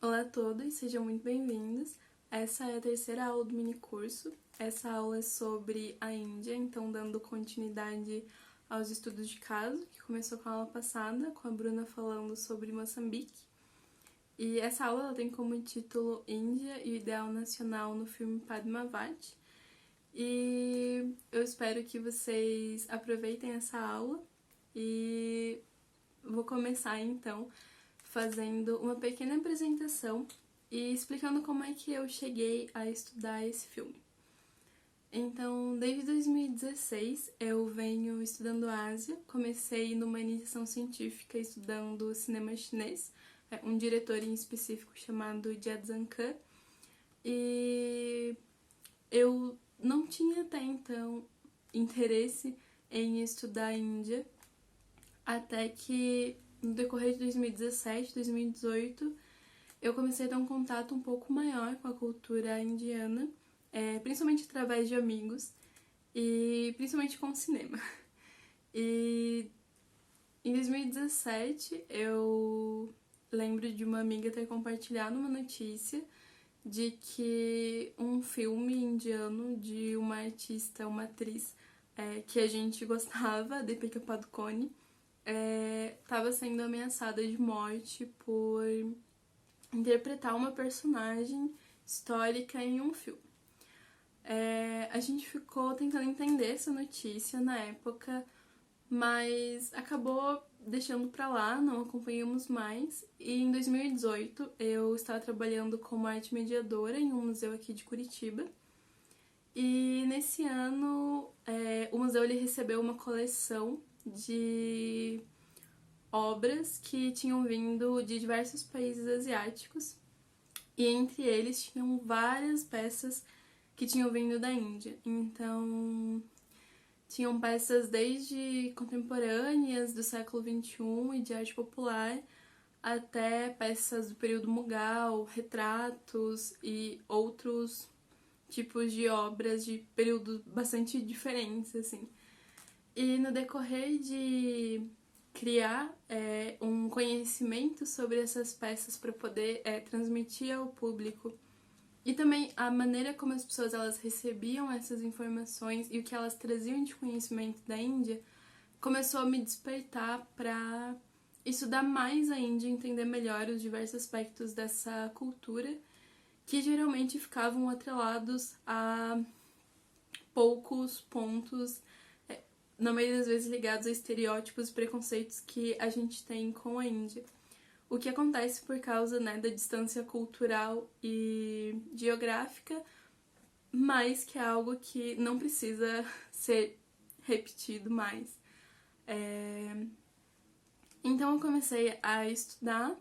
Olá a todos, sejam muito bem-vindos. Essa é a terceira aula do minicurso. Essa aula é sobre a Índia, então dando continuidade aos estudos de caso, que começou com a aula passada, com a Bruna falando sobre Moçambique. E essa aula ela tem como título Índia e o Ideal Nacional no filme Padmavati. E eu espero que vocês aproveitem essa aula e vou começar então fazendo uma pequena apresentação e explicando como é que eu cheguei a estudar esse filme. Então, desde 2016 eu venho estudando Ásia, comecei numa iniciação científica estudando cinema chinês, um diretor em específico chamado Jia Zhangke, e eu não tinha até então interesse em estudar a Índia, até que no decorrer de 2017, 2018, eu comecei a ter um contato um pouco maior com a cultura indiana, principalmente através de amigos e principalmente com o cinema. E em 2017 eu lembro de uma amiga ter compartilhado uma notícia de que um filme indiano de uma artista, uma atriz que a gente gostava, Deepika Padukone, estava sendo ameaçada de morte por interpretar uma personagem histórica em um filme. A gente ficou tentando entender essa notícia na época, mas acabou deixando pra lá, não acompanhamos mais. E em 2018 eu estava trabalhando como arte mediadora em um museu aqui de Curitiba. E nesse ano o museu ele recebeu uma coleção de obras que tinham vindo de diversos países asiáticos, e entre eles tinham várias peças que tinham vindo da Índia. Então, tinham peças desde contemporâneas do século XXI e de arte popular, até peças do período Mughal, retratos e outros tipos de obras de períodos bastante diferentes, assim. E no decorrer de criar um conhecimento sobre essas peças para poder transmitir ao público, e também a maneira como as pessoas elas recebiam essas informações e o que elas traziam de conhecimento da Índia, começou a me despertar para estudar mais a Índia, entender melhor os diversos aspectos dessa cultura, que geralmente ficavam atrelados a poucos pontos, na maioria das vezes ligados a estereótipos e preconceitos que a gente tem com a Índia. O que acontece por causa, né, da distância cultural e geográfica, mas que é algo que não precisa ser repetido mais. Então eu comecei a estudar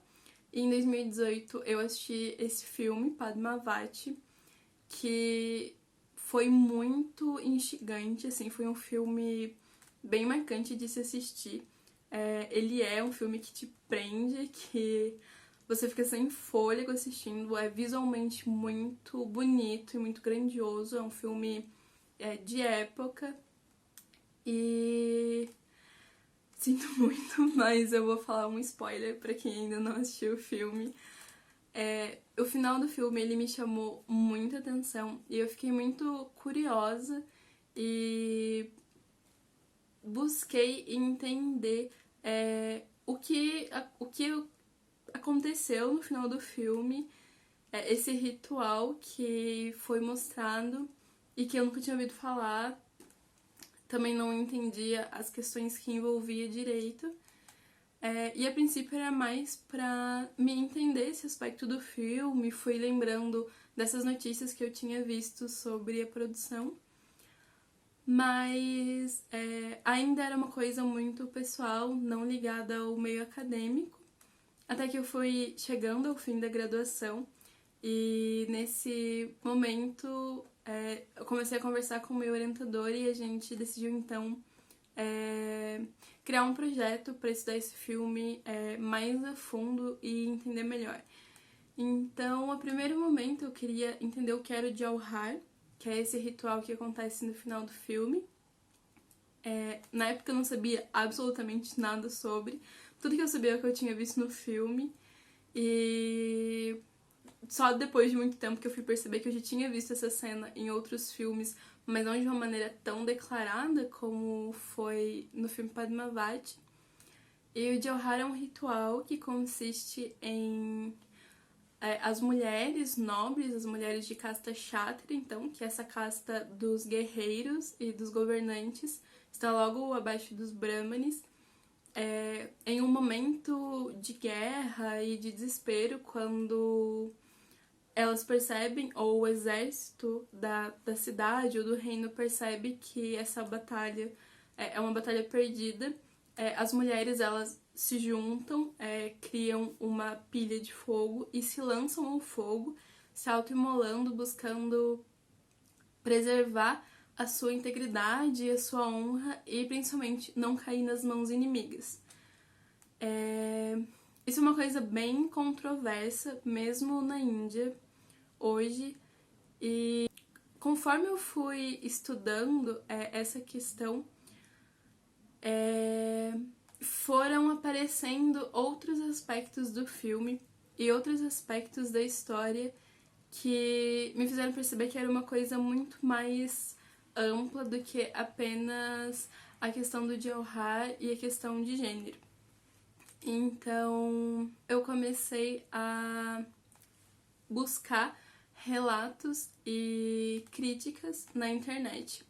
e em 2018 eu assisti esse filme, Padmavati, que foi muito instigante, assim, foi um filme bem marcante de se assistir. Ele é um filme que te prende, que você fica sem fôlego assistindo, é visualmente muito bonito e muito grandioso, é um filme de época e sinto muito, mas eu vou falar um spoiler pra quem ainda não assistiu o filme. O final do filme ele me chamou muita atenção e eu fiquei muito curiosa e busquei entender o que aconteceu no final do filme, esse ritual que foi mostrado e que eu nunca tinha ouvido falar, também não entendia as questões que envolvia direito. E a princípio era mais pra me entender esse aspecto do filme, fui lembrando dessas notícias que eu tinha visto sobre a produção, mas ainda era uma coisa muito pessoal, não ligada ao meio acadêmico, até que eu fui chegando ao fim da graduação e nesse momento eu comecei a conversar com o meu orientador e a gente decidiu então criar um projeto para estudar esse filme mais a fundo e entender melhor. Então, a primeiro momento eu queria entender o que era o Jauhar, que é esse ritual que acontece no final do filme. Na época eu não sabia absolutamente nada sobre, tudo que eu sabia é o que eu tinha visto no filme, e só depois de muito tempo que eu fui perceber que eu já tinha visto essa cena em outros filmes, mas não de uma maneira tão declarada como foi no filme Padmavati. E o Jauhar é um ritual que consiste em as mulheres nobres, as mulheres de casta Kshatriya, então, que é essa casta dos guerreiros e dos governantes, está logo abaixo dos Brahmanes, em um momento de guerra e de desespero, quando elas percebem, ou o exército da cidade ou do reino percebe que essa batalha é uma batalha perdida, as mulheres, elas se juntam, criam uma pilha de fogo e se lançam ao fogo, se autoimolando, buscando preservar a sua integridade, a sua honra e principalmente não cair nas mãos inimigas. Isso é uma coisa bem controversa, mesmo na Índia, hoje, e conforme eu fui estudando essa questão, foram aparecendo outros aspectos do filme e outros aspectos da história que me fizeram perceber que era uma coisa muito mais ampla do que apenas a questão do Jauhar e a questão de gênero. Então, eu comecei a buscar relatos e críticas na internet.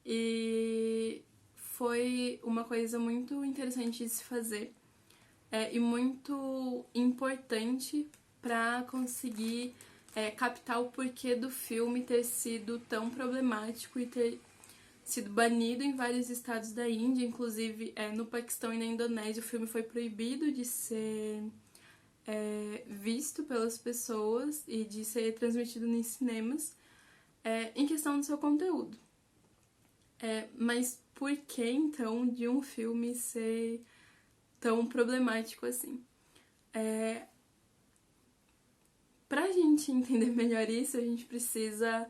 E foi uma coisa muito interessante de se fazer e muito importante para conseguir captar o porquê do filme ter sido tão problemático e ter sido banido em vários estados da Índia, inclusive no Paquistão e na Indonésia o filme foi proibido de ser visto pelas pessoas e de ser transmitido nos cinemas em questão do seu conteúdo. Mas por que então de um filme ser tão problemático assim? Pra gente entender melhor isso, a gente precisa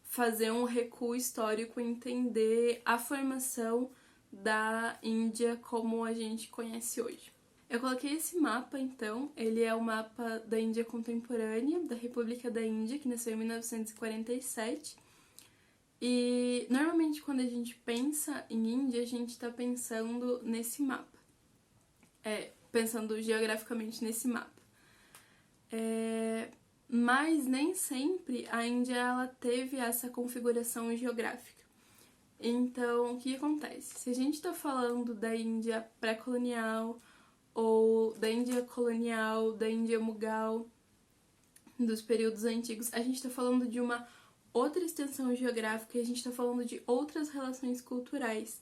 fazer um recuo histórico e entender a formação da Índia como a gente conhece hoje. Eu coloquei esse mapa, então, ele é o mapa da Índia contemporânea, da República da Índia, que nasceu em 1947. E normalmente quando a gente pensa em Índia, a gente está pensando nesse mapa. Pensando geograficamente nesse mapa. Mas nem sempre a Índia ela teve essa configuração geográfica. Então, o que acontece? Se a gente está falando da Índia pré-colonial, ou da Índia colonial, da Índia Mughal, dos períodos antigos, a gente está falando de uma outra extensão geográfica e a gente está falando de outras relações culturais.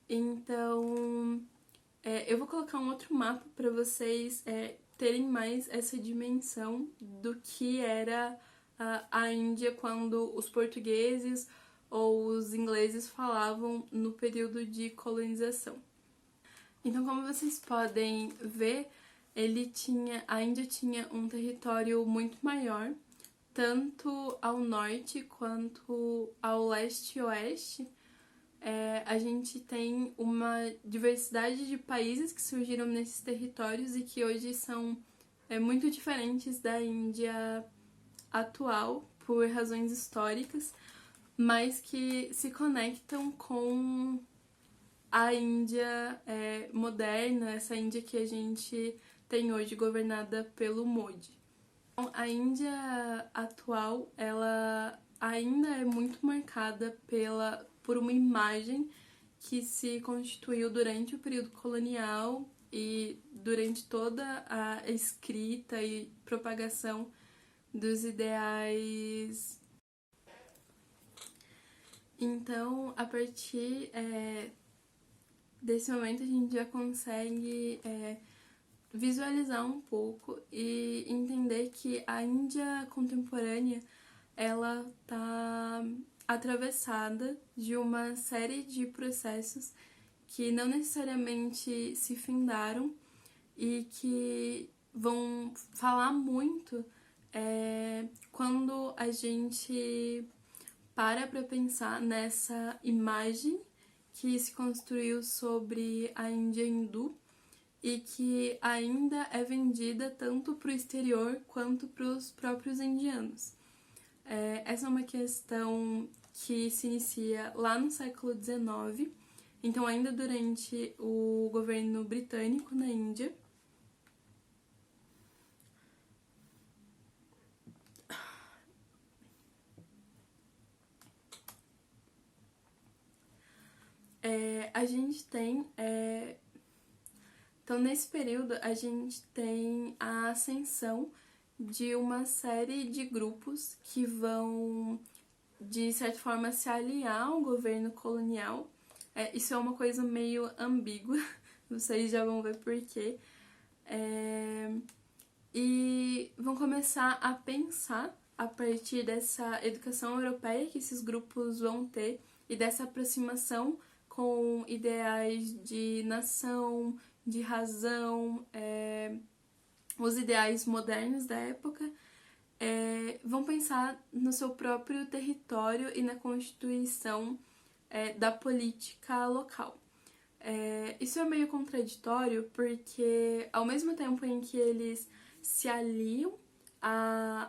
Então, eu vou colocar um outro mapa para vocês terem mais essa dimensão do que era a Índia quando os portugueses ou os ingleses falavam no período de colonização. Então, como vocês podem ver, a Índia tinha um território muito maior, tanto ao norte quanto ao leste e oeste. A gente tem uma diversidade de países que surgiram nesses territórios e que hoje são muito diferentes da Índia atual, por razões históricas, mas que se conectam com a Índia moderna, essa Índia que a gente tem hoje governada pelo Modi. Então, a Índia atual, ela ainda é muito marcada por uma imagem que se constituiu durante o período colonial e durante toda a escrita e propagação dos ideais. Então, a partir desse momento, a gente já consegue visualizar um pouco e entender que a Índia contemporânea ela está atravessada de uma série de processos que não necessariamente se findaram e que vão falar muito quando a gente para pensar nessa imagem que se construiu sobre a Índia hindu e que ainda é vendida tanto para o exterior quanto para os próprios indianos. Essa é uma questão que se inicia lá no século XIX, então ainda durante o governo britânico na Índia. A gente tem... Então, nesse período, a gente tem a ascensão de uma série de grupos que vão, de certa forma, se aliar ao governo colonial. Isso é uma coisa meio ambígua, vocês já vão ver por quê. E vão começar a pensar, a partir dessa educação europeia que esses grupos vão ter e dessa aproximação com ideais de nação, de razão, os ideais modernos da época, vão pensar no seu próprio território e na constituição da política local. Isso é meio contraditório porque, ao mesmo tempo em que eles se aliam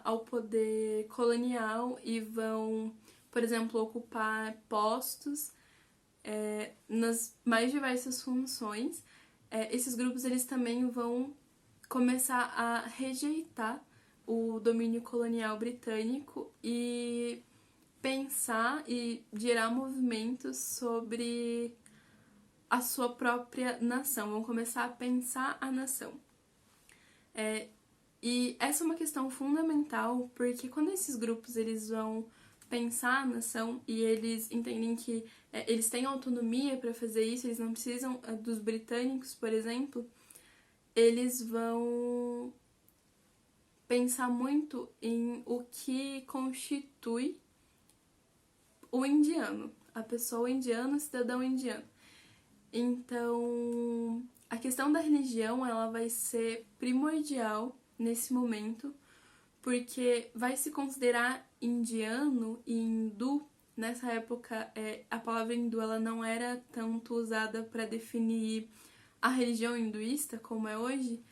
ao poder colonial e vão, por exemplo, ocupar postos nas mais diversas funções, esses grupos eles também vão começar a rejeitar o domínio colonial britânico e pensar e gerar movimentos sobre a sua própria nação, vão começar a pensar a nação. E essa é uma questão fundamental, porque quando esses grupos eles vão pensar a nação e eles entendem que eles têm autonomia para fazer isso, eles não precisam dos britânicos, por exemplo, eles vão pensar muito em o que constitui o indiano, a pessoa indiana, o cidadão indiano. Então, a questão da religião ela vai ser primordial nesse momento, porque vai se considerar indiano e hindu. Nessa época, a palavra hindu ela não era tanto usada para definir a religião hinduísta como é hoje,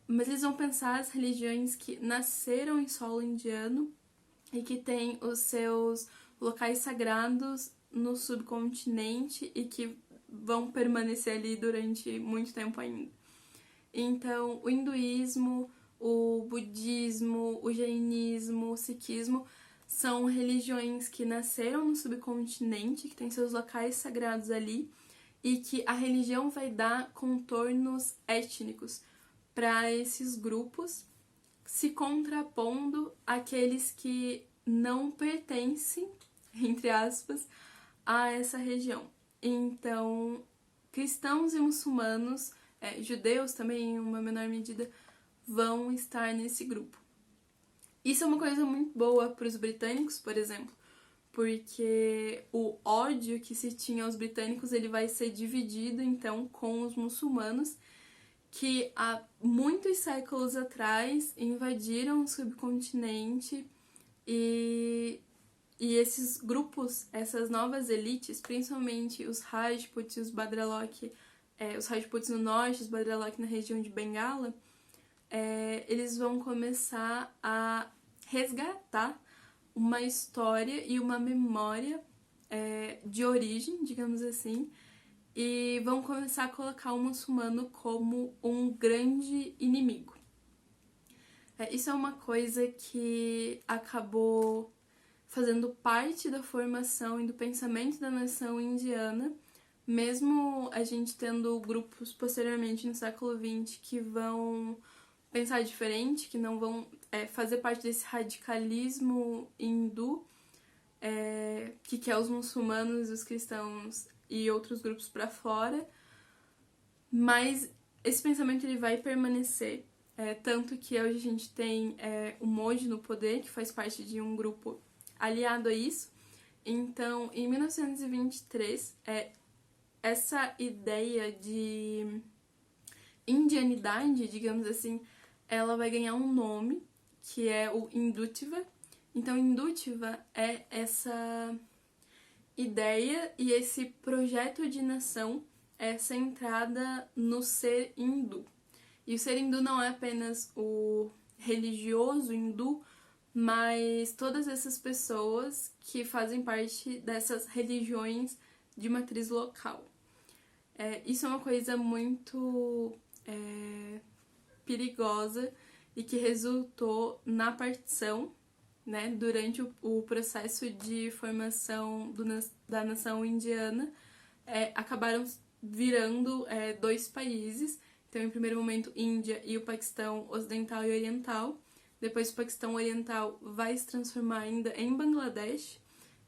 mas eles vão pensar as religiões que nasceram em solo indiano e que têm os seus locais sagrados no subcontinente e que vão permanecer ali durante muito tempo ainda. Então, o hinduísmo, o budismo, o jainismo, o sikhismo são religiões que nasceram no subcontinente, que têm seus locais sagrados ali, e que a religião vai dar contornos étnicos para esses grupos, se contrapondo àqueles que não pertencem, entre aspas, a essa região. Então, cristãos e muçulmanos, judeus também, em uma menor medida, vão estar nesse grupo. Isso é uma coisa muito boa para os britânicos, por exemplo, porque o ódio que se tinha aos britânicos ele vai ser dividido, então, com os muçulmanos, que há muitos séculos atrás invadiram o subcontinente e esses grupos, essas novas elites, principalmente os Rajputs e os Bhadralok, os Rajputs no norte, os Bhadralok na região de Bengala, eles vão começar a resgatar uma história e uma memória de origem, digamos assim, e vão começar a colocar o muçulmano como um grande inimigo. Isso é uma coisa que acabou fazendo parte da formação e do pensamento da nação indiana, mesmo a gente tendo grupos posteriormente no século XX que vão pensar diferente, que não vão fazer parte desse radicalismo hindu, que quer os muçulmanos, os cristãos e outros grupos para fora, mas esse pensamento ele vai permanecer, tanto que hoje a gente tem o Modi no poder, que faz parte de um grupo aliado a isso. Então, em 1923, essa ideia de indianidade, digamos assim, ela vai ganhar um nome, que é o Hindutva. Então, Hindutva é essa ideia e esse projeto de nação é centrada no ser hindu. E o ser hindu não é apenas o religioso hindu, mas todas essas pessoas que fazem parte dessas religiões de matriz local. Isso é uma coisa muito perigosa e que resultou na partição, né, durante o processo de formação da nação indiana. Acabaram virando dois países. Então, em primeiro momento, Índia e o Paquistão Ocidental e Oriental. Depois, o Paquistão Oriental vai se transformar ainda em Bangladesh,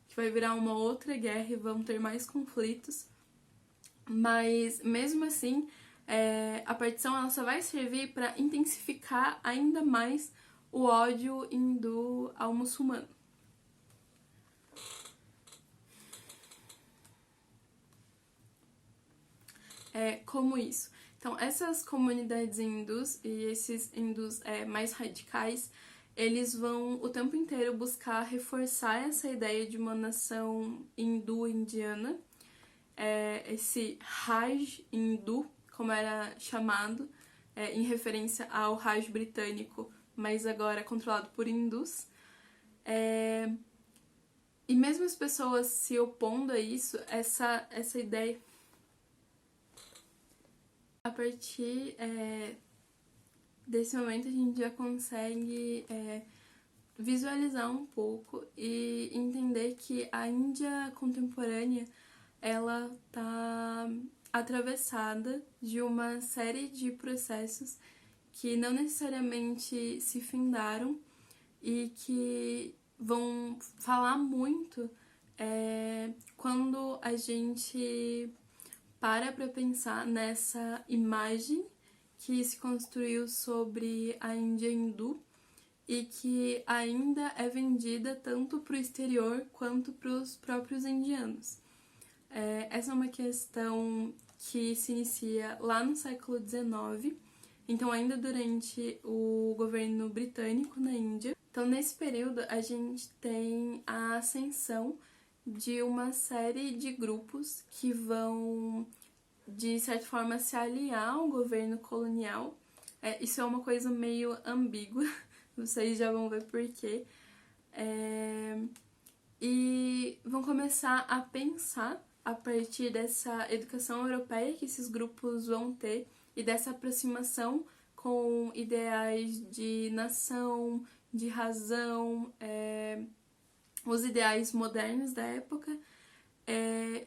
que vai virar uma outra guerra e vão ter mais conflitos. Mas, mesmo assim, a partição ela só vai servir para intensificar ainda mais o ódio hindu ao muçulmano. Como isso? Então, essas comunidades hindus e esses hindus mais radicais, eles vão o tempo inteiro buscar reforçar essa ideia de uma nação hindu-indiana, esse Raj hindu, como era chamado, em referência ao Raj britânico, mas agora controlado por hindus. E mesmo as pessoas se opondo a isso, essa ideia... A partir desse momento a gente já consegue visualizar um pouco e entender que a Índia contemporânea ela está atravessada de uma série de processos que não necessariamente se findaram e que vão falar muito quando a gente para pensar nessa imagem que se construiu sobre a Índia hindu e que ainda é vendida tanto para o exterior quanto para os próprios indianos. Essa é uma questão que se inicia lá no século XIX, então ainda durante o governo britânico na Índia. Então, nesse período, a gente tem a ascensão de uma série de grupos que vão, de certa forma, se aliar ao governo colonial. Isso é uma coisa meio ambígua, vocês já vão ver por quê. E vão começar a pensar, a partir dessa educação europeia que esses grupos vão ter e dessa aproximação com ideais de nação, de razão, os ideais modernos da época,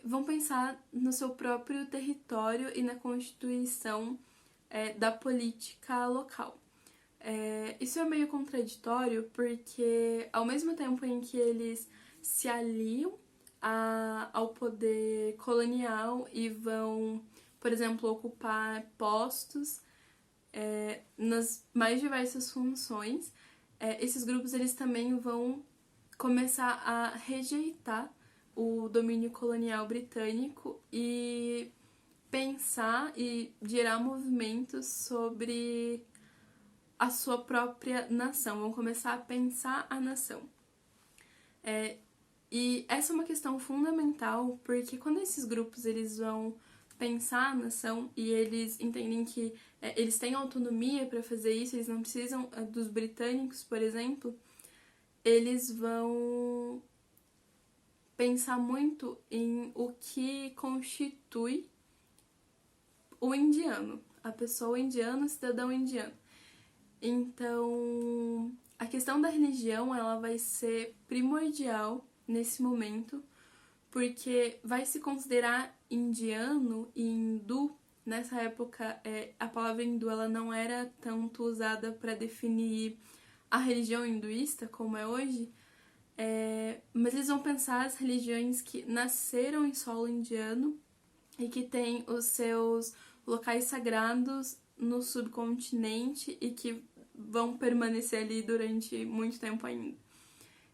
vão pensar no seu próprio território e na constituição da política local. Isso é meio contraditório porque, ao mesmo tempo em que eles se aliam ao poder colonial e vão, por exemplo, ocupar postos nas mais diversas funções, esses grupos eles também vão começar a rejeitar o domínio colonial britânico e pensar e gerar movimentos sobre a sua própria nação, vão começar a pensar a nação. E essa é uma questão fundamental, porque quando esses grupos eles vão pensar a nação e eles entendem que eles têm autonomia para fazer isso, eles não precisam dos britânicos, por exemplo, eles vão pensar muito em o que constitui o indiano, a pessoa indiana, o cidadão indiano. Então, a questão da religião ela vai ser primordial nesse momento, porque vai se considerar indiano e hindu. Nessa época, a palavra hindu ela não era tanto usada para definir a religião hinduísta como é hoje, mas eles vão pensar as religiões que nasceram em solo indiano e que têm os seus locais sagrados no subcontinente e que vão permanecer ali durante muito tempo ainda.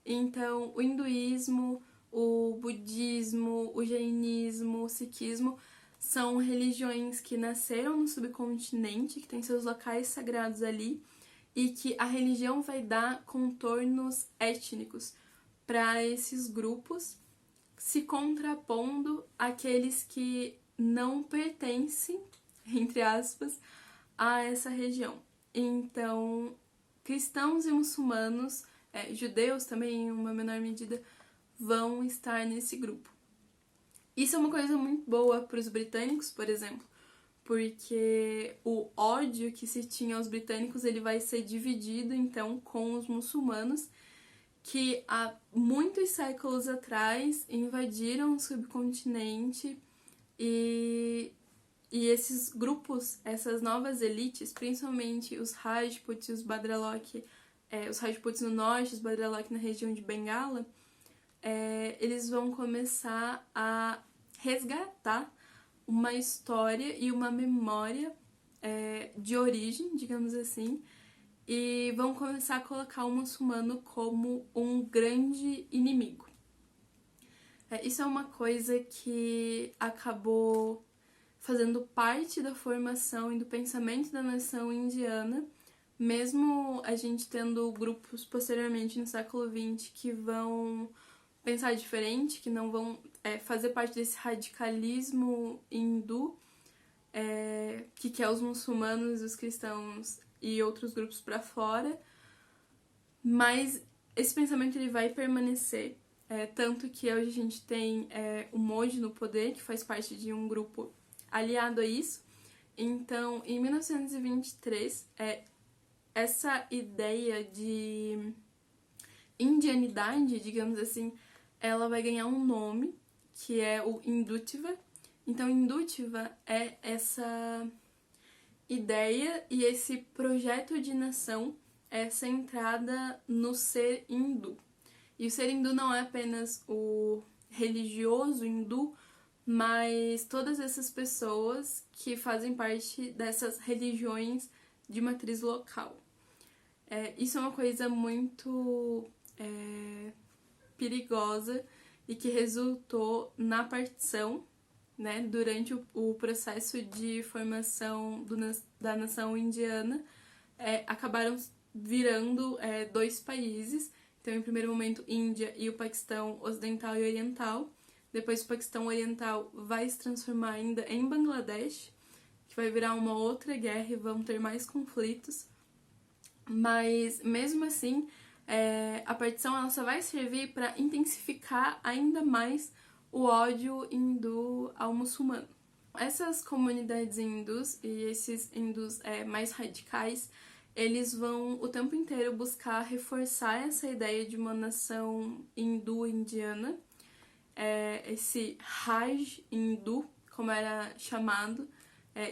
Então, o hinduísmo, o budismo, o jainismo, o sikhismo são religiões que nasceram no subcontinente, que têm seus locais sagrados ali, e que a religião vai dar contornos étnicos para esses grupos, se contrapondo àqueles que não pertence, entre aspas, a essa região. Então, cristãos e muçulmanos, judeus também, em uma menor medida, vão estar nesse grupo. Isso é uma coisa muito boa para os britânicos, por exemplo, porque o ódio que se tinha aos britânicos ele vai ser dividido, então, com os muçulmanos, que há muitos séculos atrás invadiram o subcontinente e esses grupos, essas novas elites, principalmente os Rajputs e os Bhadralok, os Rajputs no norte, os Bhadralok na região de Bengala, eles vão começar a resgatar uma história e uma memória de origem, digamos assim, e vão começar a colocar o muçulmano como um grande inimigo. Isso é uma coisa que acabou fazendo parte da formação e do pensamento da nação indiana, mesmo a gente tendo grupos posteriormente no século XX que vão pensar diferente, que não vão fazer parte desse radicalismo hindu, que quer os muçulmanos, os cristãos e outros grupos para fora, mas esse pensamento ele vai permanecer, tanto que hoje a gente tem o Modi no poder, que faz parte de um grupo aliado a isso. Então, em 1923, essa ideia de indianidade, digamos assim, ela vai ganhar um nome, que é o Hindutva. Então, Hindutva é essa ideia e esse projeto de nação centrada no ser hindu. E o ser hindu não é apenas o religioso hindu, mas todas essas pessoas que fazem parte dessas religiões de matriz local. Isso é uma coisa muito perigosa e que resultou na partição, né, durante o processo de formação da nação indiana. Acabaram virando dois países. Então, em primeiro momento, Índia e o Paquistão Ocidental e Oriental. Depois, o Paquistão Oriental vai se transformar ainda em Bangladesh, que vai virar uma outra guerra e vão ter mais conflitos. Mas, mesmo assim, a partição ela só vai servir para intensificar ainda mais o ódio hindu ao muçulmano. Essas comunidades hindus e esses hindus mais radicais, eles vão o tempo inteiro buscar reforçar essa ideia de uma nação hindu-indiana, esse Raj hindu, como era chamado,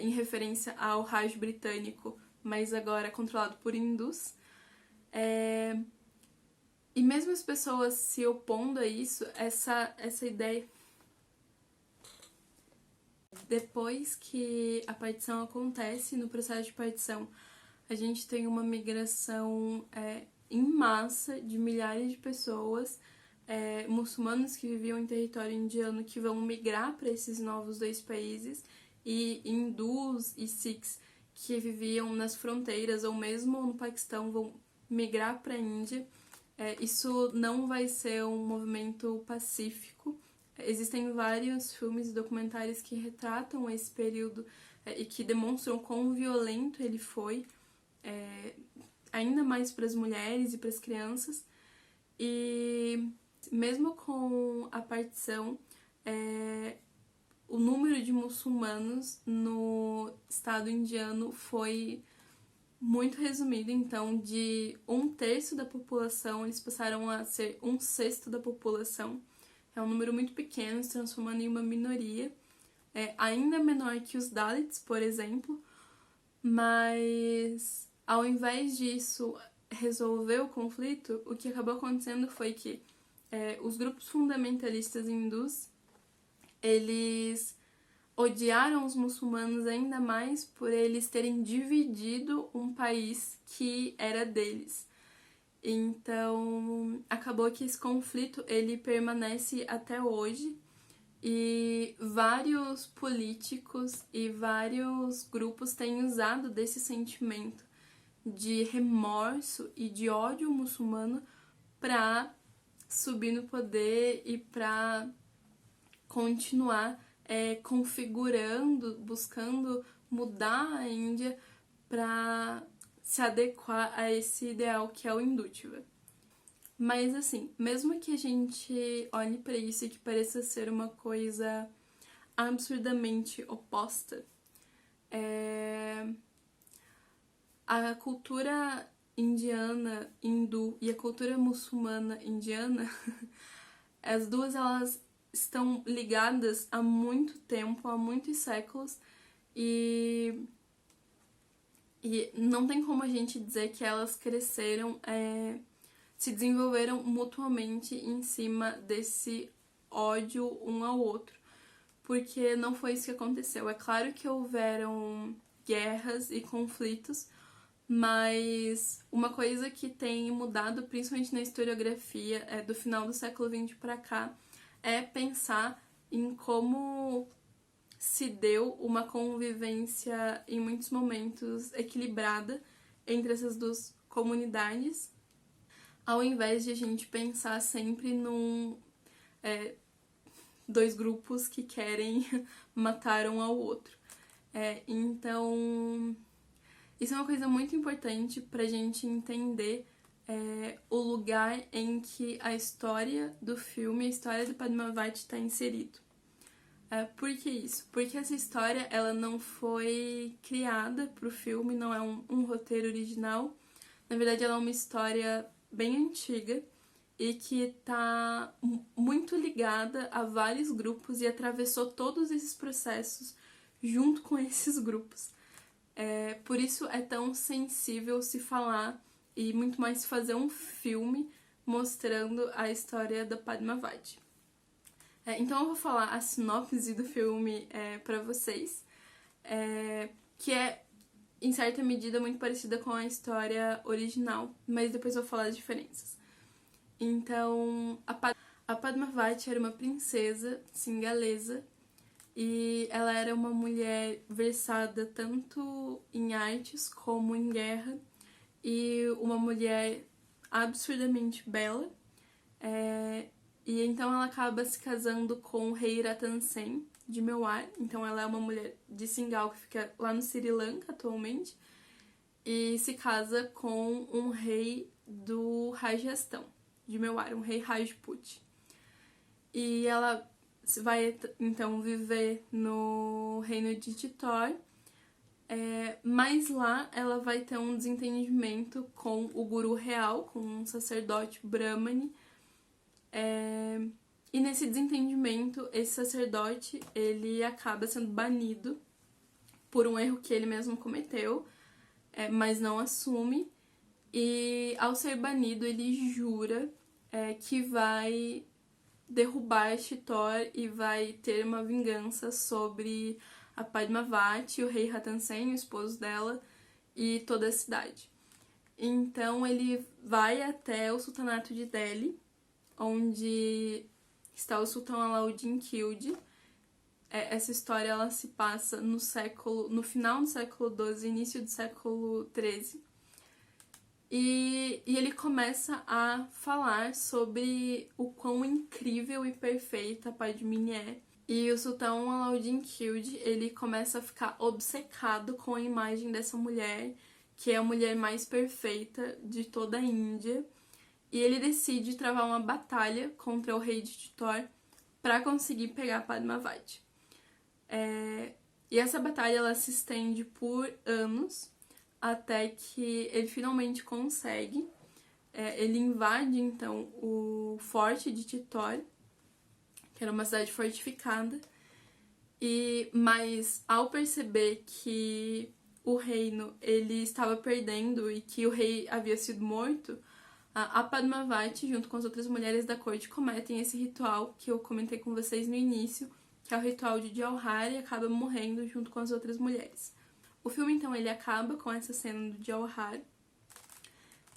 em referência ao Raj britânico, mas agora controlado por hindus. E mesmo as pessoas se opondo a isso, essa ideia... Depois que a partição acontece, no processo de partição, a gente tem uma migração em massa de milhares de pessoas, muçulmanos que viviam em território indiano que vão migrar para esses novos dois países, e hindus e sikhs que viviam nas fronteiras ou mesmo no Paquistão vão migrar para a Índia. Isso não vai ser um movimento pacífico. Existem vários filmes e documentários que retratam esse período e que demonstram quão violento ele foi, ainda mais para as mulheres e para as crianças. E mesmo com a partição, o número de muçulmanos no estado indiano foi muito resumido. Então, de 1/3 da população, eles passaram a ser 1/6 da população. É um número muito pequeno, se transformando em uma minoria, ainda menor que os Dalits, por exemplo, mas ao invés disso resolver o conflito, o que acabou acontecendo foi que os grupos fundamentalistas hindus, eles odiaram os muçulmanos ainda mais por eles terem dividido um país que era deles. Então, acabou que esse conflito ele permanece até hoje e vários políticos e vários grupos têm usado desse sentimento de remorso e de ódio muçulmano para subir no poder e para continuar configurando, buscando mudar a Índia para se adequar a esse ideal que é o Hindutva. Mas assim, mesmo que a gente olhe para isso e que pareça ser uma coisa absurdamente oposta, a cultura indiana, hindu e a cultura muçulmana indiana, as duas elas estão ligadas há muito tempo, há muitos séculos, e não tem como a gente dizer que elas cresceram, se desenvolveram mutuamente em cima desse ódio um ao outro, porque não foi isso que aconteceu. É claro que houveram guerras e conflitos, mas uma coisa que tem mudado, principalmente na historiografia, do final do século XX para cá, é pensar em como se deu uma convivência, em muitos momentos, equilibrada entre essas duas comunidades, ao invés de a gente pensar sempre dois grupos que querem matar um ao outro. Então, isso é uma coisa muito importante pra gente entender o lugar em que a história do filme, a história do Padmavati está inserido. Por que isso? Porque essa história ela não foi criada pro filme, não é um roteiro original. Na verdade, ela é uma história bem antiga e que está muito ligada a vários grupos e atravessou todos esses processos junto com esses grupos. Por isso é tão sensível se falar e muito mais se fazer um filme mostrando a história da Padmavati. Então eu vou falar a sinopse do filme pra vocês, que é, em certa medida, muito parecida com a história original, mas depois eu vou falar as diferenças. Então, a Padmavati era uma princesa singalesa e ela era uma mulher versada tanto em artes como em guerra e uma mulher absurdamente bela. E então ela acaba se casando com o rei Ratan Sen, de Mewar. Então ela é uma mulher de Singal que fica lá no Sri Lanka atualmente. E se casa com um rei do Rajastão, de Mewar, um rei Rajput. E ela vai então viver no reino de Chittor. Mas lá ela vai ter um desentendimento com o guru real, com um sacerdote brahmane. E nesse desentendimento, esse sacerdote ele acaba sendo banido por um erro que ele mesmo cometeu, mas não assume. E ao ser banido, ele jura que vai derrubar Chittor e vai ter uma vingança sobre a Padmavati, o rei Ratan Sen, o esposo dela, e toda a cidade. Então ele vai até o sultanato de Delhi, onde está o sultão Alauddin Khilji. Essa história ela se passa no final do século XII, início do século XIII. E ele começa a falar sobre o quão incrível e perfeita a Padmini é. E o sultão Alauddin Khilji, ele começa a ficar obcecado com a imagem dessa mulher, que é a mulher mais perfeita de toda a Índia. E ele decide travar uma batalha contra o rei de Chittor para conseguir pegar Padmavati. E essa batalha ela se estende por anos, até que ele finalmente consegue. Ele invade, então, o forte de Chittor, que era uma cidade fortificada, mas ao perceber que o reino ele estava perdendo e que o rei havia sido morto, a Padmavati, junto com as outras mulheres da corte, cometem esse ritual que eu comentei com vocês no início, que é o ritual de Jauhar, e acaba morrendo junto com as outras mulheres. O filme, então, ele acaba com essa cena do Jauhar,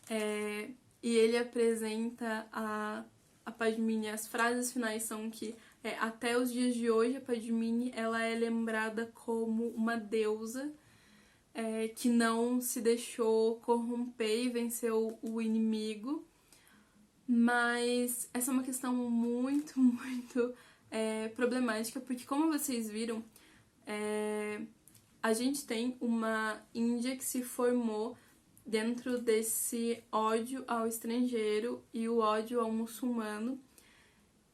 e ele apresenta a Padmini. As frases finais são que até os dias de hoje a Padmini ela é lembrada como uma deusa que não se deixou corromper e venceu o inimigo. Mas essa é uma questão muito, muito problemática, porque como vocês viram, a gente tem uma Índia que se formou dentro desse ódio ao estrangeiro e o ódio ao muçulmano,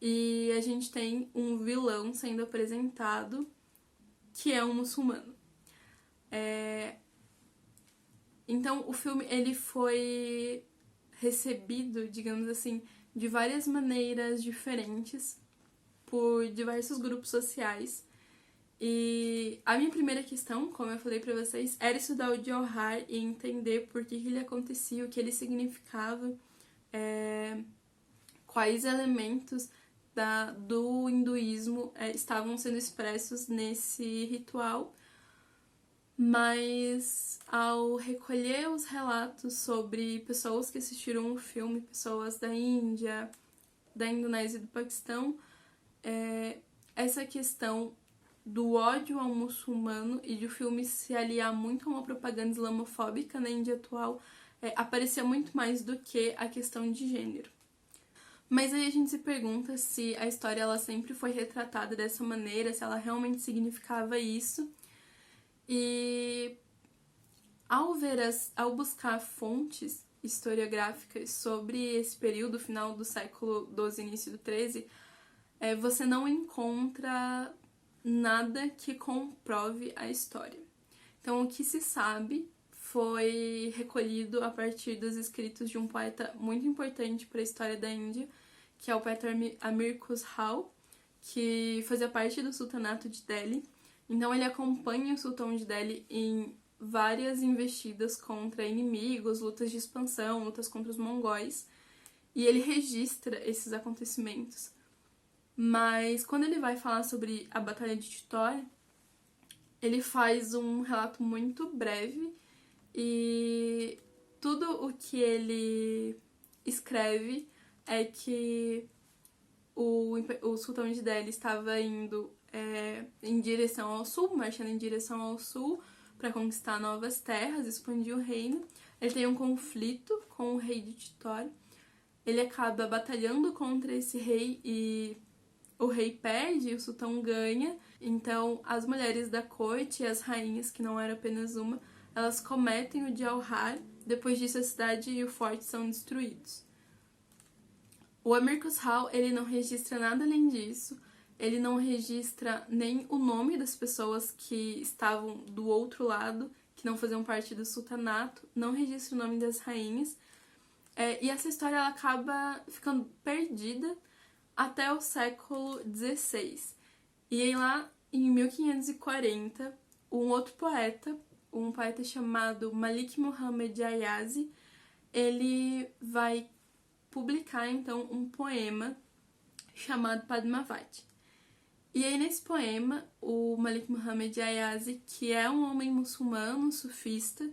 e a gente tem um vilão sendo apresentado que é um muçulmano. Então o filme ele foi recebido, digamos assim, de várias maneiras diferentes por diversos grupos sociais. E a minha primeira questão, como eu falei pra vocês, era estudar o Jauhar e entender por que ele acontecia, o que ele significava, quais elementos do hinduísmo estavam sendo expressos nesse ritual. Mas ao recolher os relatos sobre pessoas que assistiram o filme, pessoas da Índia, da Indonésia e do Paquistão, essa questão do ódio ao muçulmano e de o filme se aliar muito a uma propaganda islamofóbica na Índia atual aparecia muito mais do que a questão de gênero. Mas aí a gente se pergunta se a história ela sempre foi retratada dessa maneira, se ela realmente significava isso. E ao buscar fontes historiográficas sobre esse período, final do século XII, início do XIII, você não encontra nada que comprove a história. Então, o que se sabe foi recolhido a partir dos escritos de um poeta muito importante para a história da Índia, que é o poeta Amir Khusrau, que fazia parte do sultanato de Delhi. Então ele acompanha o sultão de Delhi em várias investidas contra inimigos, lutas de expansão, lutas contra os mongóis, e ele registra esses acontecimentos. Mas quando ele vai falar sobre a Batalha de Chittor, ele faz um relato muito breve e tudo o que ele escreve é que o sultão de Delhi estava indo em direção ao sul, marchando em direção ao sul para conquistar novas terras, expandir o reino. Ele tem um conflito com o rei de Chittor. Ele acaba batalhando contra esse rei e o rei perde e o sultão ganha. Então as mulheres da corte e as rainhas, que não era apenas uma, elas cometem o Jauhar. Depois disso a cidade e o forte são destruídos. O Amir Khusrau, ele não registra nada além disso. Ele não registra nem o nome das pessoas que estavam do outro lado, que não faziam parte do sultanato, não registra o nome das rainhas. E essa história ela acaba ficando perdida até o século XVI. E aí lá em 1540, um outro poeta, um poeta chamado Malik Muhammad Ayazi, ele vai publicar então um poema chamado Padmavati. E aí nesse poema, o Malik Muhammad Ayazi, que é um homem muçulmano, sufista,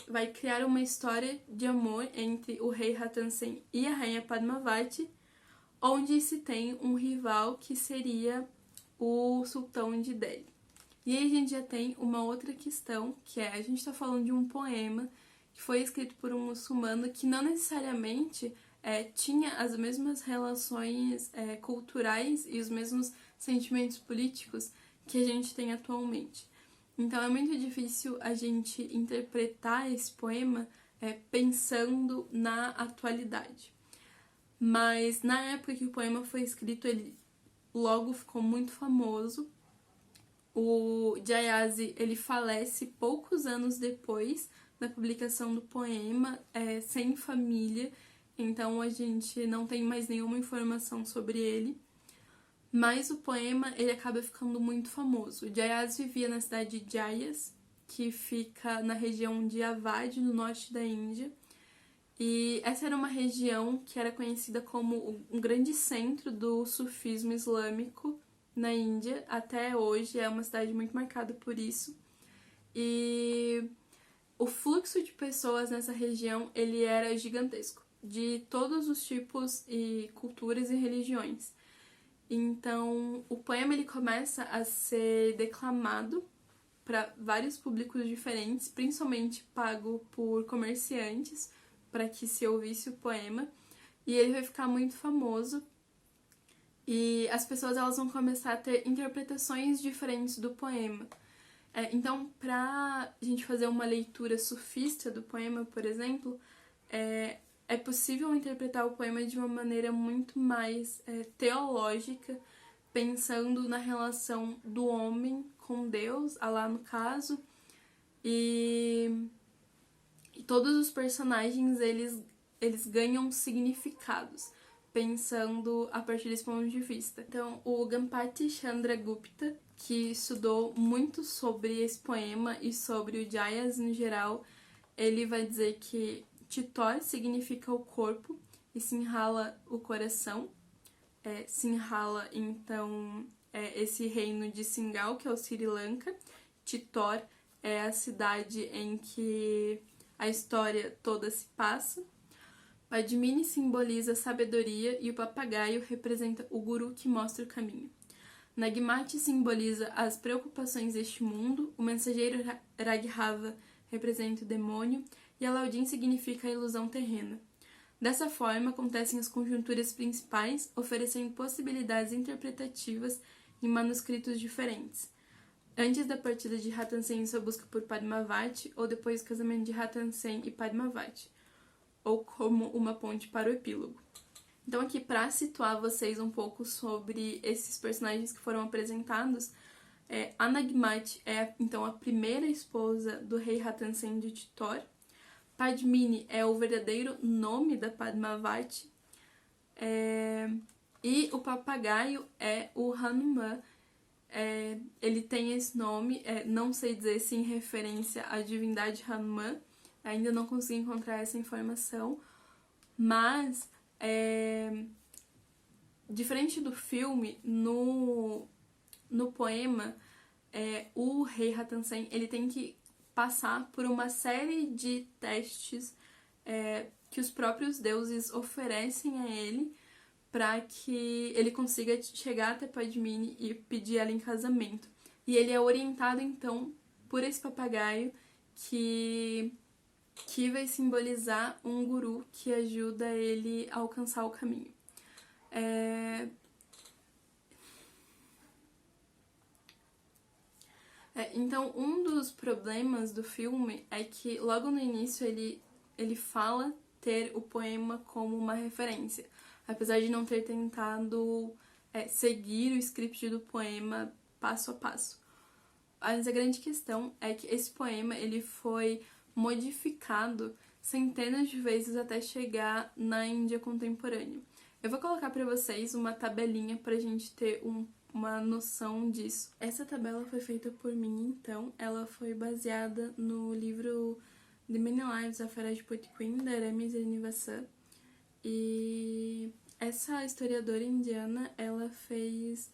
vai criar uma história de amor entre o rei Ratan Sen e a rainha Padmavati, onde se tem um rival que seria o sultão de Delhi. E aí a gente já tem uma outra questão, que a gente está falando de um poema que foi escrito por um muçulmano que não necessariamente tinha as mesmas relações culturais e os mesmos sentimentos políticos que a gente tem atualmente. Então é muito difícil a gente interpretar esse poema pensando na atualidade. Mas na época que o poema foi escrito, ele logo ficou muito famoso. O Jayazi, ele falece poucos anos depois da publicação do poema, sem família, então a gente não tem mais nenhuma informação sobre ele. Mas o poema, ele acaba ficando muito famoso. O Jayazi vivia na cidade de Jayas, que fica na região de Awadh, no norte da Índia. E essa era uma região que era conhecida como um grande centro do sufismo islâmico na Índia. Até hoje é uma cidade muito marcada por isso. E o fluxo de pessoas nessa região, ele era gigantesco, de todos os tipos e culturas e religiões. Então, o poema ele começa a ser declamado para vários públicos diferentes, principalmente pago por comerciantes, para que se ouvisse o poema. E ele vai ficar muito famoso. E as pessoas elas vão começar a ter interpretações diferentes do poema. Então, pra gente fazer uma leitura sufista do poema, por exemplo, é possível interpretar o poema de uma maneira muito mais teológica, pensando na relação do homem com Deus, Alá no caso, e todos os personagens eles ganham significados, pensando a partir desse ponto de vista. Então, o Ganpati Chandragupta, que estudou muito sobre esse poema e sobre o Jayas no geral, ele vai dizer que Chitor significa o corpo e Sinhala o coração. Sinhala, então, é esse reino de Singal, que é o Sri Lanka. Chitor é a cidade em que a história toda se passa. Padmini simboliza a sabedoria e o papagaio representa o guru que mostra o caminho. Nagmati simboliza as preocupações deste mundo, o mensageiro Raghava representa o demônio e Alaudin significa a ilusão terrena. Dessa forma, acontecem as conjunturas principais, oferecendo possibilidades interpretativas em manuscritos diferentes. Antes da partida de Ratan Sen em sua busca por Padmavati, ou depois do casamento de Ratan Sen e Padmavati, ou como uma ponte para o epílogo. Então aqui, para situar vocês um pouco sobre esses personagens que foram apresentados, a Nagmati é então a primeira esposa do rei Ratan Sen de Chitor. Padmini é o verdadeiro nome da Padmavati. E o papagaio é o Hanuman. Ele tem esse nome, não sei dizer se em referência à divindade Hanuman, ainda não consegui encontrar essa informação, mas diferente do filme, no poema, o rei Ratan Sen ele tem que passar por uma série de testes que os próprios deuses oferecem a ele para que ele consiga chegar até Padmini e pedir ela em casamento. E ele é orientado, então, por esse papagaio que vai simbolizar um guru que ajuda ele a alcançar o caminho. Então, um dos problemas do filme é que logo no início ele fala ter o poema como uma referência, apesar de não ter tentado seguir o script do poema passo a passo. Mas a grande questão é que esse poema ele foi modificado centenas de vezes até chegar na Índia contemporânea. Eu vou colocar para vocês uma tabelinha para a gente ter uma noção disso. Essa tabela foi feita por mim, então, ela foi baseada no livro The Many Lives of Rajput Queen, da Rami Srinivasan. E essa historiadora indiana, ela fez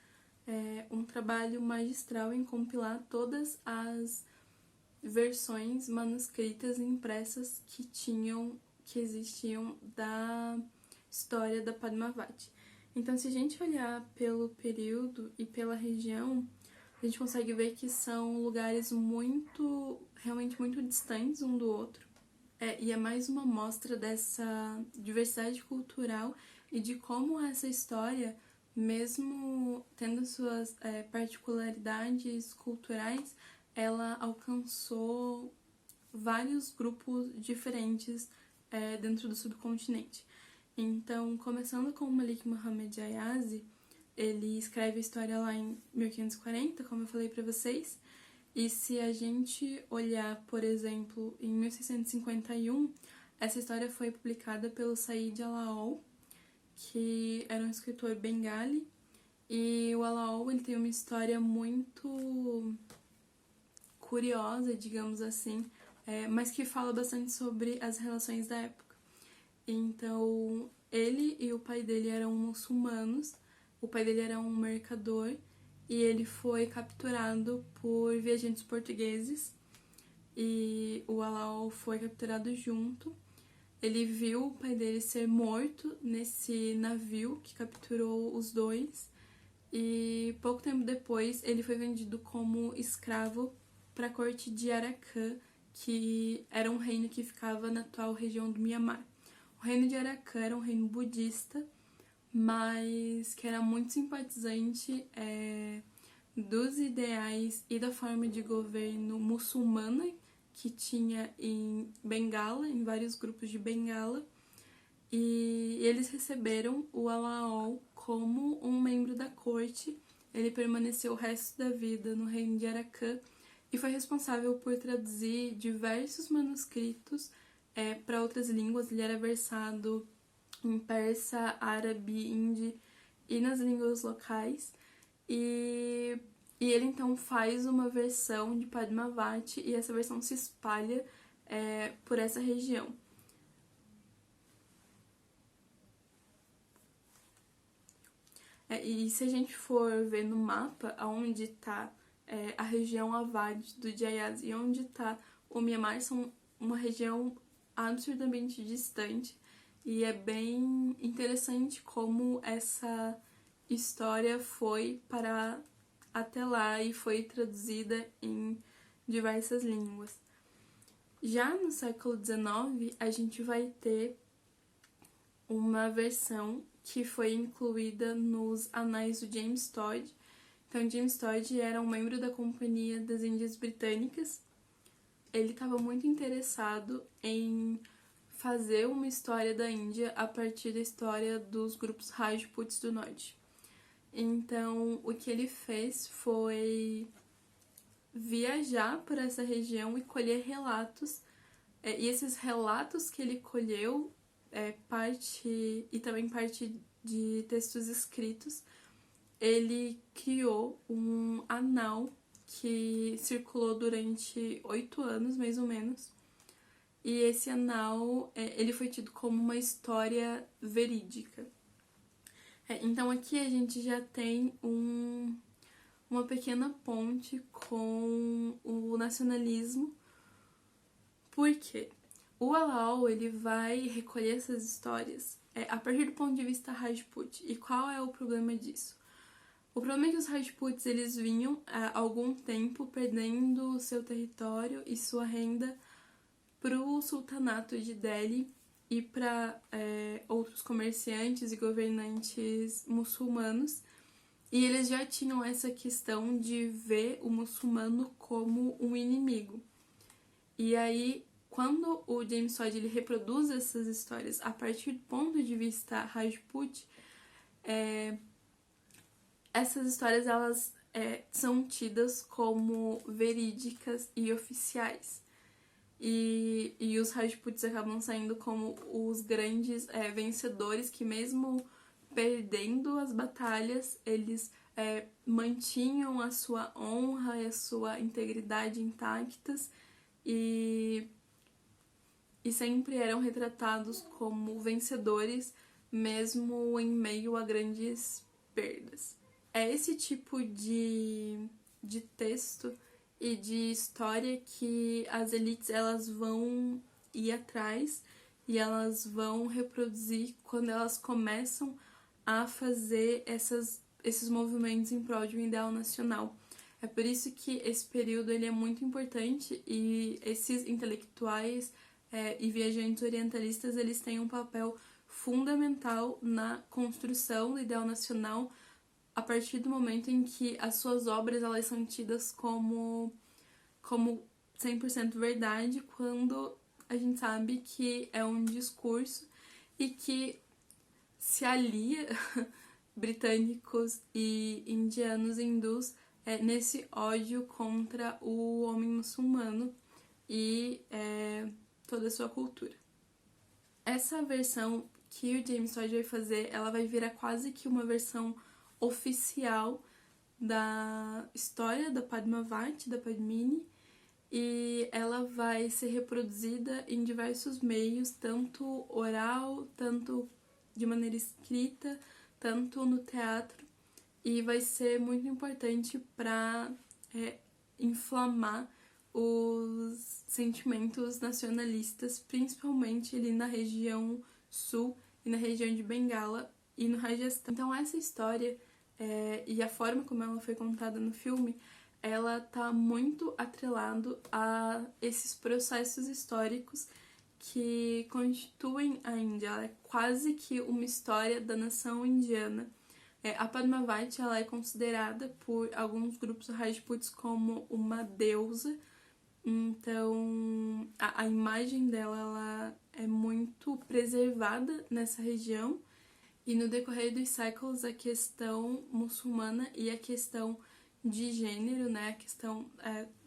um trabalho magistral em compilar todas as versões manuscritas e impressas que existiam da história da Padmavati. Então, se a gente olhar pelo período e pela região, a gente consegue ver que são lugares realmente muito distantes um do outro. E é mais uma mostra dessa diversidade cultural e de como essa história, mesmo tendo suas particularidades culturais, ela alcançou vários grupos diferentes dentro do subcontinente. Então, começando com o Malik Muhammad Ayazi, ele escreve a história lá em 1540, como eu falei para vocês, e se a gente olhar, por exemplo, em 1651, essa história foi publicada pelo Said Alaol, que era um escritor bengali, e o Alaol ele tem uma história muito curiosa, digamos assim, mas que fala bastante sobre as relações da época. Então, ele e o pai dele eram muçulmanos, o pai dele era um mercador e ele foi capturado por viajantes portugueses e o Alaol foi capturado junto. Ele viu o pai dele ser morto nesse navio que capturou os dois e pouco tempo depois ele foi vendido como escravo para a corte de Arakan, que era um reino que ficava na atual região do Mianmar. O reino de Arakan era um reino budista, mas que era muito simpatizante dos ideais e da forma de governo muçulmana que tinha em Bengala, em vários grupos de Bengala, e eles receberam o Alaol como um membro da corte. Ele permaneceu o resto da vida no reino de Arakan e foi responsável por traduzir diversos manuscritos para outras línguas. Ele era versado em persa, árabe, hindi e nas línguas locais. E ele então faz uma versão de Padmavati e essa versão se espalha por essa região. E se a gente for ver no mapa onde está a região Awadh do Jayaz e onde está o Myanmar, são uma região absurdamente distante, e é bem interessante como essa história foi para até lá e foi traduzida em diversas línguas. Já no século XIX, a gente vai ter uma versão que foi incluída nos anais do James Todd. Então, James Todd era um membro da Companhia das Índias Britânicas. Ele estava muito interessado em fazer uma história da Índia a partir da história dos grupos Rajputs do Norte. Então, o que ele fez foi viajar por essa região e colher relatos. E esses relatos que ele colheu, também parte de textos escritos, ele criou um anal que circulou durante 8 anos, mais ou menos. E esse anal, ele foi tido como uma história verídica. Então aqui a gente já tem uma pequena ponte com o nacionalismo. Por quê? O Alaol, ele vai recolher essas histórias a partir do ponto de vista Rajput. E qual é o problema disso? O problema é que os Rajputs, eles vinham há algum tempo perdendo seu território e sua renda para o sultanato de Delhi e para outros comerciantes e governantes muçulmanos. E eles já tinham essa questão de ver o muçulmano como um inimigo. E aí, quando o James Todd ele reproduz essas histórias a partir do ponto de vista Rajput, essas histórias elas são tidas como verídicas e oficiais. E os Rajputs acabam saindo como os grandes vencedores que, mesmo perdendo as batalhas, eles mantinham a sua honra e a sua integridade intactas e sempre eram retratados como vencedores, mesmo em meio a grandes perdas. É esse tipo de texto e de história que as elites elas vão ir atrás e elas vão reproduzir quando elas começam a fazer esses movimentos em prol de um ideal nacional. É por isso que esse período ele é muito importante e esses intelectuais e viajantes orientalistas eles têm um papel fundamental na construção do ideal nacional a partir do momento em que as suas obras elas são tidas como 100% verdade, quando a gente sabe que é um discurso e que se alia britânicos e indianos hindus nesse ódio contra o homem muçulmano e toda a sua cultura. Essa versão que o James Todd vai fazer, ela vai virar quase que uma versão oficial da história da Padmavati, da Padmini, e ela vai ser reproduzida em diversos meios, tanto oral, tanto de maneira escrita, tanto no teatro, e vai ser muito importante para inflamar os sentimentos nacionalistas, principalmente ali na região sul e na região de Bengala e no Rajasthan. Então essa história e a forma como ela foi contada no filme, ela tá muito atrelado a esses processos históricos que constituem a Índia. Ela é quase que uma história da nação indiana. A Padmavati ela é considerada por alguns grupos Rajputs como uma deusa. Então, a imagem dela ela é muito preservada nessa região. E no decorrer dos séculos, a questão muçulmana e a questão de gênero, né, a questão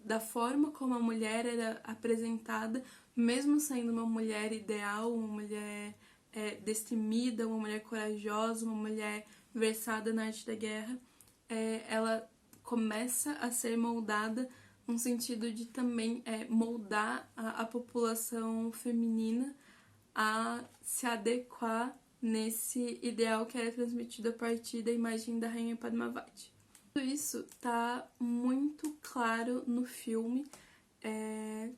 da forma como a mulher era apresentada, mesmo sendo uma mulher ideal, uma mulher destemida, uma mulher corajosa, uma mulher versada na arte da guerra, ela começa a ser moldada no sentido de também moldar a população feminina a se adequar nesse ideal que era transmitido a partir da imagem da rainha Padmavati. Tudo isso tá muito claro no filme.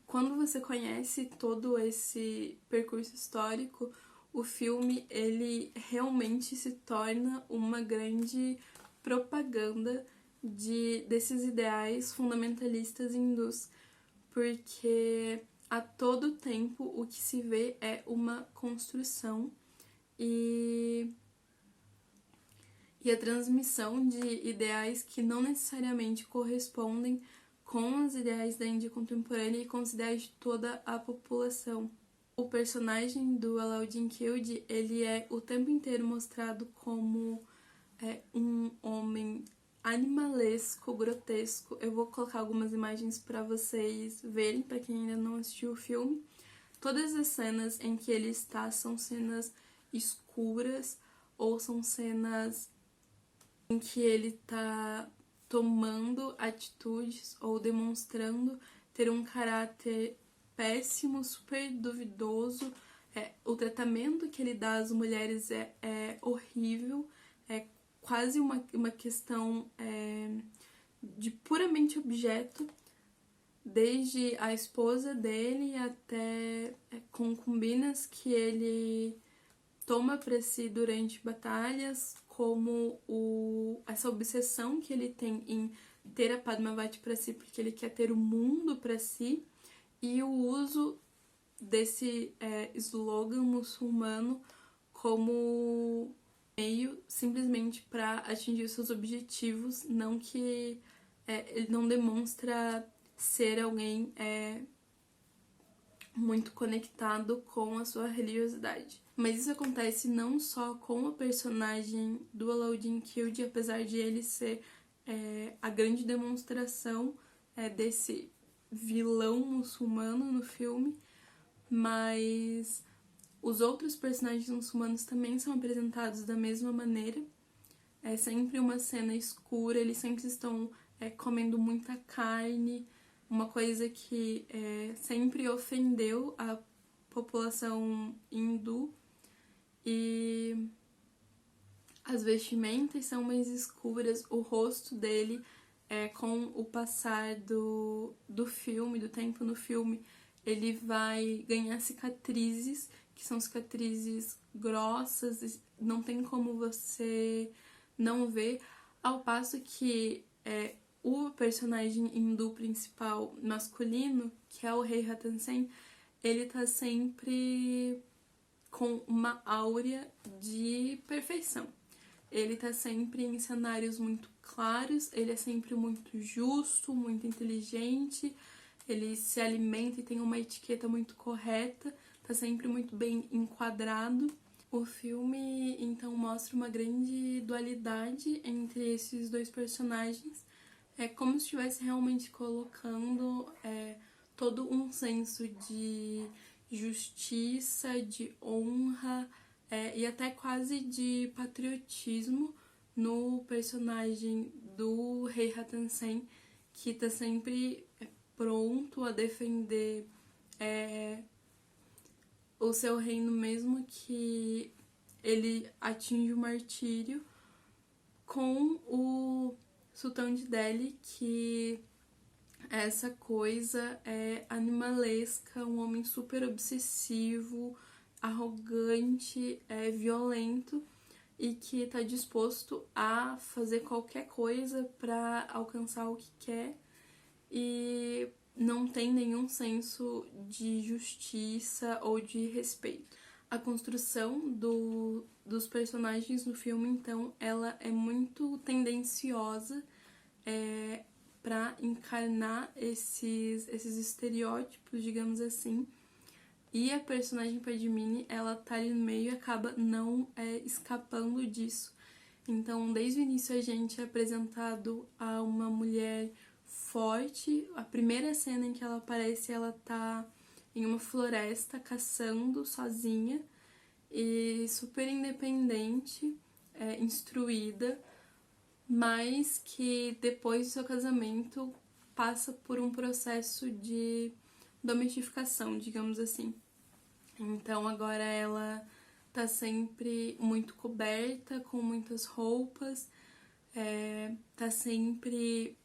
Quando você conhece todo esse percurso histórico, o filme ele realmente se torna uma grande propaganda desses ideais fundamentalistas hindus, porque a todo tempo o que se vê é uma construção e a transmissão de ideais que não necessariamente correspondem com os ideais da Índia contemporânea e com os ideais de toda a população. O personagem do Alauddin Khilji, ele é o tempo inteiro mostrado como um homem animalesco, grotesco. Eu vou colocar algumas imagens para vocês verem, para quem ainda não assistiu o filme. Todas as cenas em que ele está são cenas escuras ou são cenas em que ele está tomando atitudes ou demonstrando ter um caráter péssimo, super duvidoso. O tratamento que ele dá às mulheres é horrível, é quase uma questão de puramente objeto, desde a esposa dele até concubinas que ele toma para si durante batalhas, como essa obsessão que ele tem em ter a Padmavati para si, porque ele quer ter o mundo para si, e o uso desse slogan muçulmano como meio simplesmente para atingir os seus objetivos, não que ele não demonstra ser alguém muito conectado com a sua religiosidade. Mas isso acontece não só com o personagem do Alauddin Khilji, apesar de ele ser a grande demonstração desse vilão muçulmano no filme, mas os outros personagens muçulmanos também são apresentados da mesma maneira. É sempre uma cena escura, eles sempre estão comendo muita carne, uma coisa que sempre ofendeu a população hindu. E as vestimentas são mais escuras, o rosto dele, com o passar do filme, do tempo no filme, ele vai ganhar cicatrizes, que são cicatrizes grossas, não tem como você não ver, ao passo que o personagem hindu principal masculino, que é o rei Ratan Sen, ele tá sempre com uma áurea de perfeição. Ele tá sempre em cenários muito claros, ele é sempre muito justo, muito inteligente, ele se alimenta e tem uma etiqueta muito correta, tá sempre muito bem enquadrado. O filme, então, mostra uma grande dualidade entre esses dois personagens. É como se estivesse realmente colocando todo um senso de justiça, de honra e até quase de patriotismo no personagem do rei Ratan Sen, que tá sempre pronto a defender o seu reino, mesmo que ele atinja o martírio, com o Sultão de Delhi, que essa coisa animalesca, um homem super obsessivo, arrogante, violento e que tá disposto a fazer qualquer coisa para alcançar o que quer. E não tem nenhum senso de justiça ou de respeito. A construção dos personagens no filme, então, ela é muito tendenciosa para encarnar esses estereótipos, digamos assim. E a personagem Padmini, ela tá ali no meio e acaba não escapando disso. Então, desde o início a gente é apresentado a uma mulher forte. A primeira cena em que ela aparece, ela tá em uma floresta caçando sozinha e super independente, instruída, mas que depois do seu casamento passa por um processo de domesticação, digamos assim. Então agora ela tá sempre muito coberta, com muitas roupas, tá sempre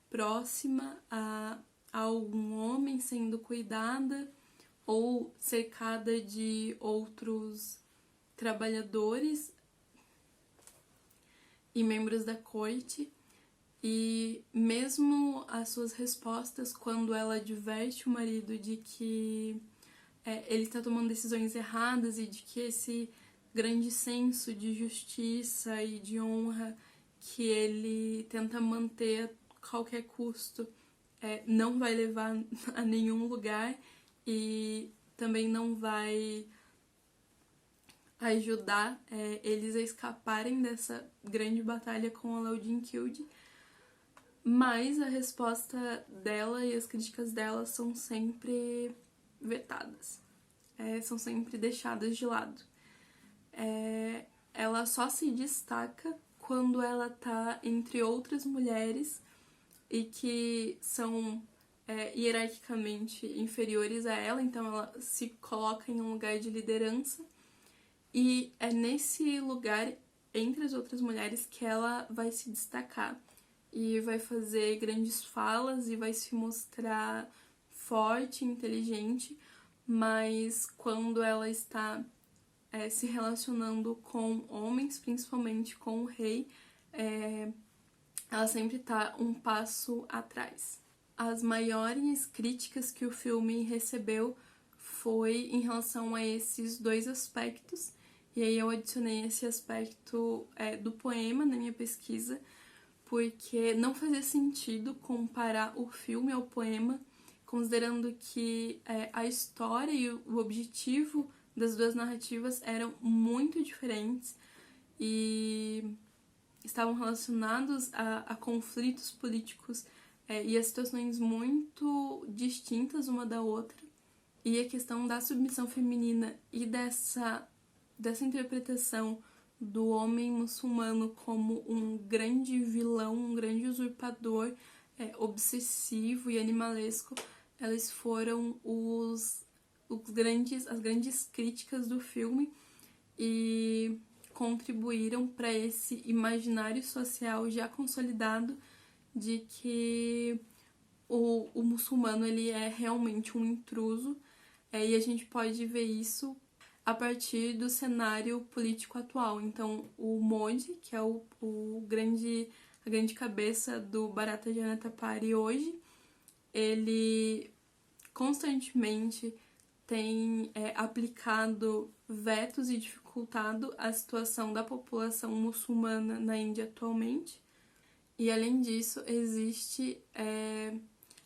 próxima a algum homem sendo cuidada ou cercada de outros trabalhadores e membros da corte. E mesmo as suas respostas, quando ela adverte o marido de que ele está tomando decisões erradas e de que esse grande senso de justiça e de honra que ele tenta manter a qualquer custo não vai levar a nenhum lugar e também não vai ajudar eles a escaparem dessa grande batalha com a Laudine Kilde. Mas a resposta dela e as críticas dela são sempre vetadas, são sempre deixadas de lado. Ela só se destaca quando ela tá entre outras mulheres e que são hierarquicamente inferiores a ela, então ela se coloca em um lugar de liderança e é nesse lugar, entre as outras mulheres, que ela vai se destacar e vai fazer grandes falas e vai se mostrar forte, inteligente, mas quando ela está se relacionando com homens, principalmente com o rei, ela sempre está um passo atrás. As maiores críticas que o filme recebeu foi em relação a esses dois aspectos, e aí eu adicionei esse aspecto do poema na minha pesquisa, porque não fazia sentido comparar o filme ao poema, considerando que a história e o objetivo das duas narrativas eram muito diferentes e estavam relacionados a conflitos políticos e a situações muito distintas uma da outra. E a questão da submissão feminina e dessa interpretação do homem muçulmano como um grande vilão, um grande usurpador, obsessivo e animalesco, elas foram as grandes críticas do filme e contribuíram para esse imaginário social já consolidado de que o muçulmano ele é realmente um intruso, e a gente pode ver isso a partir do cenário político atual. Então, o Modi, que é a grande cabeça do Bharatiya Janata Party hoje, ele constantemente tem aplicado vetos e dificultado a situação da população muçulmana na Índia atualmente. E, além disso, existe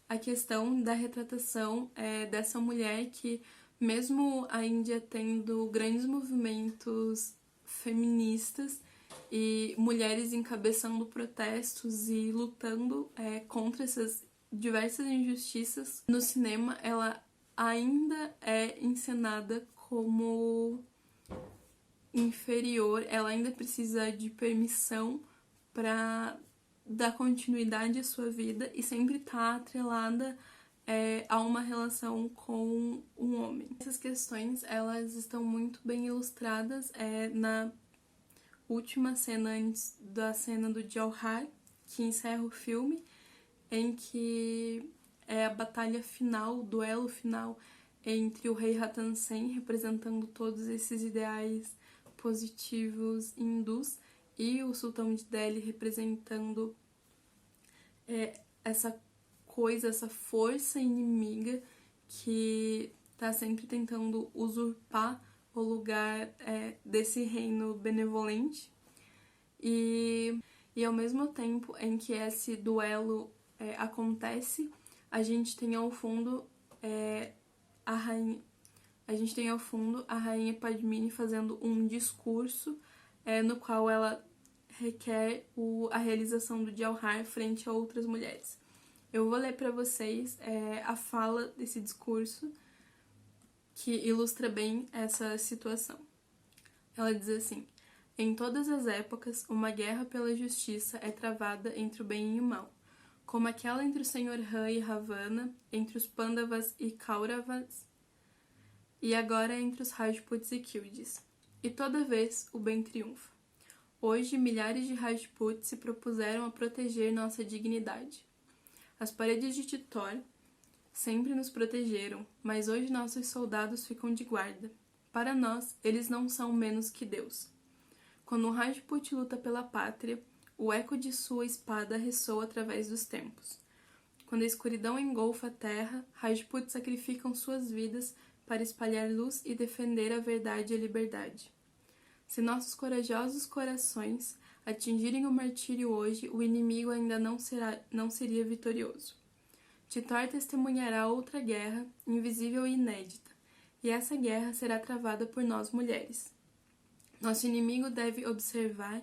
a questão da retratação dessa mulher que, mesmo a Índia tendo grandes movimentos feministas e mulheres encabeçando protestos e lutando contra essas diversas injustiças, no cinema ela ainda é encenada como inferior, ela ainda precisa de permissão para dar continuidade à sua vida e sempre tá atrelada a uma relação com um homem. Essas questões, elas estão muito bem ilustradas na última cena antes da cena do Jauhar, que encerra o filme, em que é a batalha final, o duelo final entre o rei Ratan Sen, representando todos esses ideais positivos hindus, e o sultão de Delhi, representando essa coisa, essa força inimiga que tá sempre tentando usurpar o lugar desse reino benevolente. E ao mesmo tempo em que esse duelo acontece, a gente tem ao fundo a rainha. A gente tem ao fundo a rainha Padmini fazendo um discurso no qual ela requer a realização do Jauhar frente a outras mulheres. Eu vou ler para vocês a fala desse discurso que ilustra bem essa situação. Ela diz assim: em todas as épocas, uma guerra pela justiça é travada entre o bem e o mal, como aquela entre o Senhor Han e Ravana, entre os Pandavas e Kauravas, e agora entre os Rajputs e Khildis. E toda vez o bem triunfa. Hoje, milhares de Rajputs se propuseram a proteger nossa dignidade. As paredes de Chittor sempre nos protegeram, mas hoje nossos soldados ficam de guarda. Para nós, eles não são menos que Deus. Quando um Rajput luta pela pátria, o eco de sua espada ressoa através dos tempos. Quando a escuridão engolfa a terra, Rajputs sacrificam suas vidas para espalhar luz e defender a verdade e a liberdade. Se nossos corajosos corações atingirem o martírio hoje, o inimigo ainda não seria vitorioso. Chittor testemunhará outra guerra, invisível e inédita, e essa guerra será travada por nós mulheres. Nosso inimigo deve observar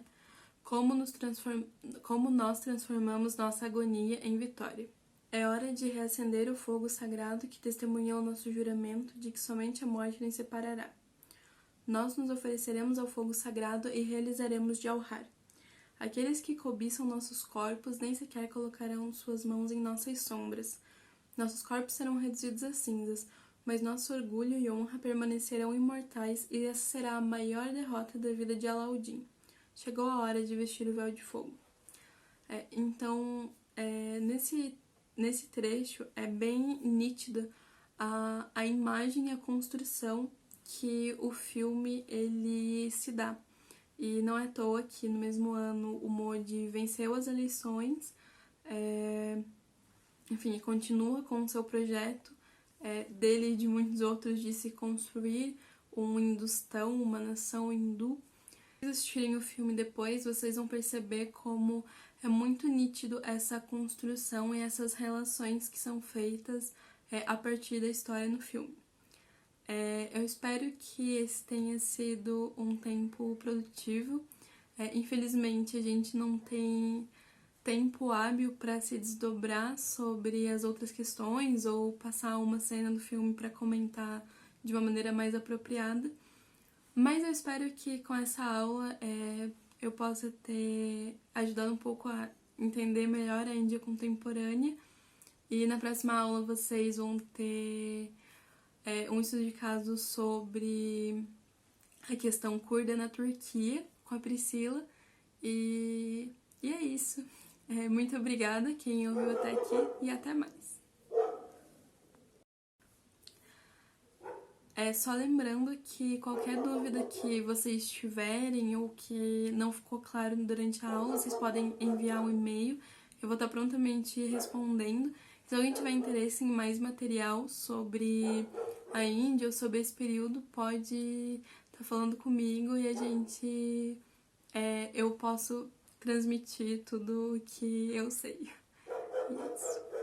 como nós transformamos nossa agonia em vitória. É hora de reacender o fogo sagrado que testemunhou nosso juramento de que somente a morte nos separará. Nós nos ofereceremos ao fogo sagrado e realizaremos Jauhar. Aqueles que cobiçam nossos corpos nem sequer colocarão suas mãos em nossas sombras. Nossos corpos serão reduzidos a cinzas, mas nosso orgulho e honra permanecerão imortais e essa será a maior derrota da vida de Alaudin. Chegou a hora de vestir o véu de fogo. Então, nesse trecho é bem nítida a imagem e a construção que o filme ele se dá. E não é à toa que no mesmo ano o Modi venceu as eleições, enfim, continua com o seu projeto dele e de muitos outros de se construir um Hindustão, uma nação hindu. Se assistirem o filme depois, vocês vão perceber como é muito nítido essa construção e essas relações que são feitas a partir da história no filme. Eu espero que esse tenha sido um tempo produtivo. Infelizmente, a gente não tem tempo hábil para se desdobrar sobre as outras questões ou passar uma cena do filme para comentar de uma maneira mais apropriada. Mas eu espero que com essa aula eu possa ter ajudado um pouco a entender melhor a Índia contemporânea. E na próxima aula vocês vão ter um estudo de caso sobre a questão curda na Turquia, com a Priscila. E é isso. Muito obrigada quem ouviu até aqui e até mais. Só lembrando que qualquer dúvida que vocês tiverem ou que não ficou claro durante a aula, vocês podem enviar um e-mail. Eu vou estar prontamente respondendo. Se alguém tiver interesse em mais material sobre a Índia ou sobre esse período, pode estar falando comigo e eu posso transmitir tudo o que eu sei. Isso.